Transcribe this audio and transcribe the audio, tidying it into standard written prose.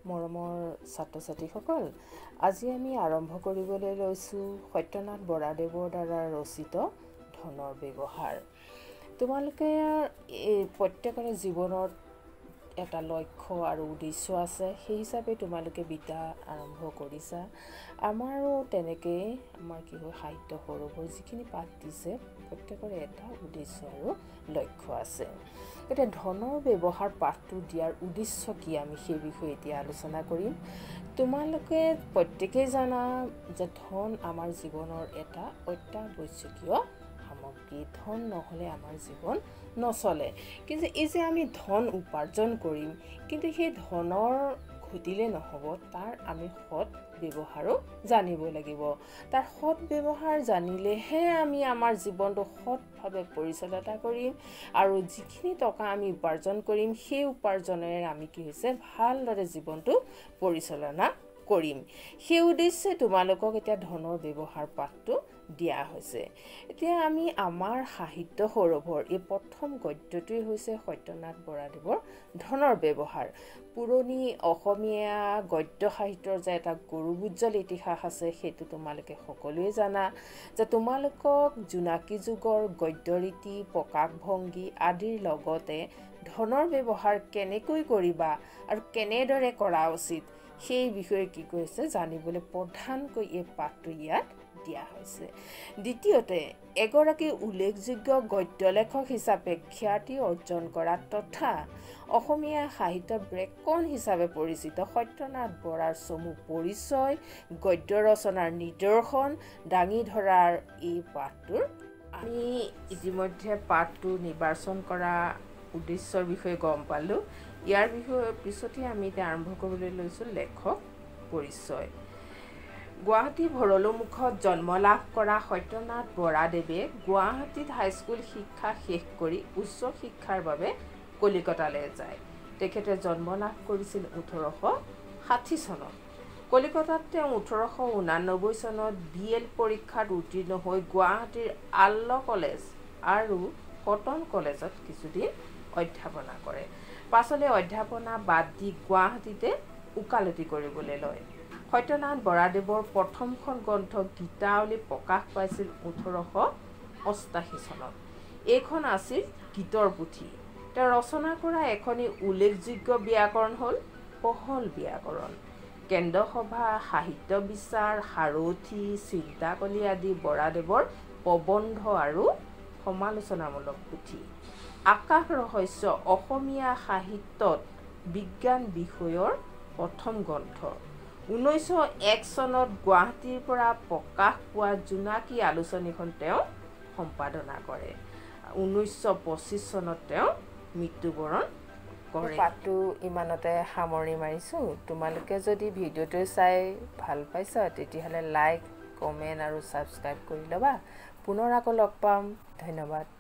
মৰমৰ ছাত্ৰ-ছাত্ৰীসকল, আজি আমি আৰম্ভ কৰিবলৈ লৈছোঁ সত্যনাথ বৰাদেৱৰ দ্বাৰা ৰচিত ধনৰ ব্যৱহাৰ। তোমালোকে প্ৰত্যেকৰে জীৱনত এটা লক্ষ্য আৰু উদ্দেশ্য আছে, সেই হিচাপে তোমালোকে বিদ্যা আৰম্ভ কৰিছা। আমাৰো তেনেকৈ আমাৰ সাহিত্য সৰবৰ যিখিনি পাঠ দিছে প্ৰত্যেকৰে এটা উদ্দেশ্য আৰু লক্ষ্য আছে। এতিয়া ধনৰ ব্যৱহাৰ পাঠটো দিয়াৰ উদ্দেশ্য কি, আমি সেই বিষয়ে এতিয়া আলোচনা কৰিম। তোমালোকে প্ৰত্যেকেই জানা যে ধন আমাৰ জীৱনৰ এটা অত্যাৱশ্যকীয় সামগ্ৰী। ধন নহ'লে আমাৰ জীৱন নচলে। কিন্তু এই যে আমি ধন উপাৰ্জন কৰিম, কিন্তু সেই ধনৰ ঘটিলে নহ'ব, তাৰ আমি সৎ ব্যৱহাৰো জানিব লাগিব। তাৰ সৎ ব্যৱহাৰ জানিলেহে আমি আমাৰ জীৱনটো সৎভাৱে পৰিচালনা কৰিম আৰু যিখিনি টকা আমি উপাৰ্জন কৰিম সেই উপাৰ্জনেৰে আমি ভালদৰে জীৱনটো পৰিচালনা কৰিম। সেই উদ্দেশ্যে তোমালোকক এতিয়া ধনৰ ব্যৱহাৰ পাঠটো দিয়া হৈছে। এতিয়া আমি আমাৰ সাহিত্য সৰভৰ এই প্ৰথম গদ্যটোৱে হৈছে সত্যনাথ বৰাদেৱৰ ধনৰ ব্যৱহাৰ। পুৰণি অসমীয়া গদ্য সাহিত্যৰ যে এটা গৌৰৱোজ্জ্বল ইতিহাস আছে সেইটো তোমালোকে সকলোৱে জানা, যে তোমালোকক জোনাকী যুগৰ গদ্য ৰীতি, প্ৰকাশভংগী আদিৰ লগতে ধনৰ ব্যৱহাৰ কেনেকৈ কৰিবা আৰু কেনেদৰে কৰা উচিত সেই বিষয়ে কি কৈছে জানিবলৈ প্ৰধানকৈ এই পাঠটো ইয়াত দিয়া হৈছে। দ্বিতীয়তে, এগৰাকী উল্লেখযোগ্য গদ্য লেখক হিচাপে খ্যাতি অৰ্জন কৰা তথা অসমীয়া সাহিত্য ব্ৰেকন হিচাপে পৰিচিত সত্যনাথ বৰাৰ চমু পৰিচয়, গদ্য ৰচনাৰ নিদৰ্শন দাঙি ধৰাৰ এই পাঠটোৰ আমি ইতিমধ্যে পাঠটো নিৰ্বাচন কৰা উদ্দেশ্যৰ বিষয়ে গম পালোঁ। ইয়াৰ বিষয়ে পিছতে আমি এতিয়া আৰম্ভ কৰিবলৈ লৈছোঁ লেখক পৰিচয়। গুৱাহাটী ভৰলুমুখত জন্ম লাভ কৰা সত্যনাথ বৰাদেৱে গুৱাহাটীত হাইস্কুল শিক্ষা শেষ কৰি উচ্চ শিক্ষাৰ বাবে কলিকতালৈ যায়। তেখেতে জন্ম লাভ কৰিছিল 1860 চনত। কলিকতাত তেওঁ 1889 চনত BL পৰীক্ষাত উত্তীৰ্ণ হৈ গুৱাহাটীৰ আৰ্ল কলেজ আৰু কটন কলেজত কিছুদিন অধ্যাপনা কৰে। পাছলৈ অধ্যাপনা বাদ দি গুৱাহাটীতে ওকালতি কৰিবলৈ লয়। সত্যনাথ বৰাদেৱৰ প্ৰথমখন গ্ৰন্থ গীতাৱলী প্ৰকাশ পাইছিল 1888 চনত। এইখন আছিল গীতৰ পুথি। তেওঁ ৰচনা কৰা এখনি উল্লেখযোগ্য ব্যাকৰণ হ'ল বহল ব্যাকৰণ। কেন্দ্ৰসভা, সাহিত্য বিচাৰ, সাৰথি, চিন্তাকলি আদি বৰাদেৱৰ প্ৰবন্ধ আৰু সমালোচনামূলক পুথি। আকাশ ৰহস্য অসমীয়া সাহিত্যত বিজ্ঞান বিষয়ৰ প্ৰথম গ্ৰন্থ। 1901 চনত গুৱাহাটীৰ পৰা প্ৰকাশ পোৱা জোনাকী আলোচনীখন তেওঁ সম্পাদনা কৰে। 1925 চনত তেওঁ মৃত্যুবৰণ কৰে। পাঠটো ইমানতে সামৰণি মাৰিছোঁ। তোমালোকে যদি ভিডিঅ'টো চাই ভাল পাইছা তেতিয়াহ'লে লাইক, কমেণ্ট আৰু ছাবস্ক্ৰাইব কৰি ল'বা। পুনৰ আকৌ লগ পাম। ধন্যবাদ।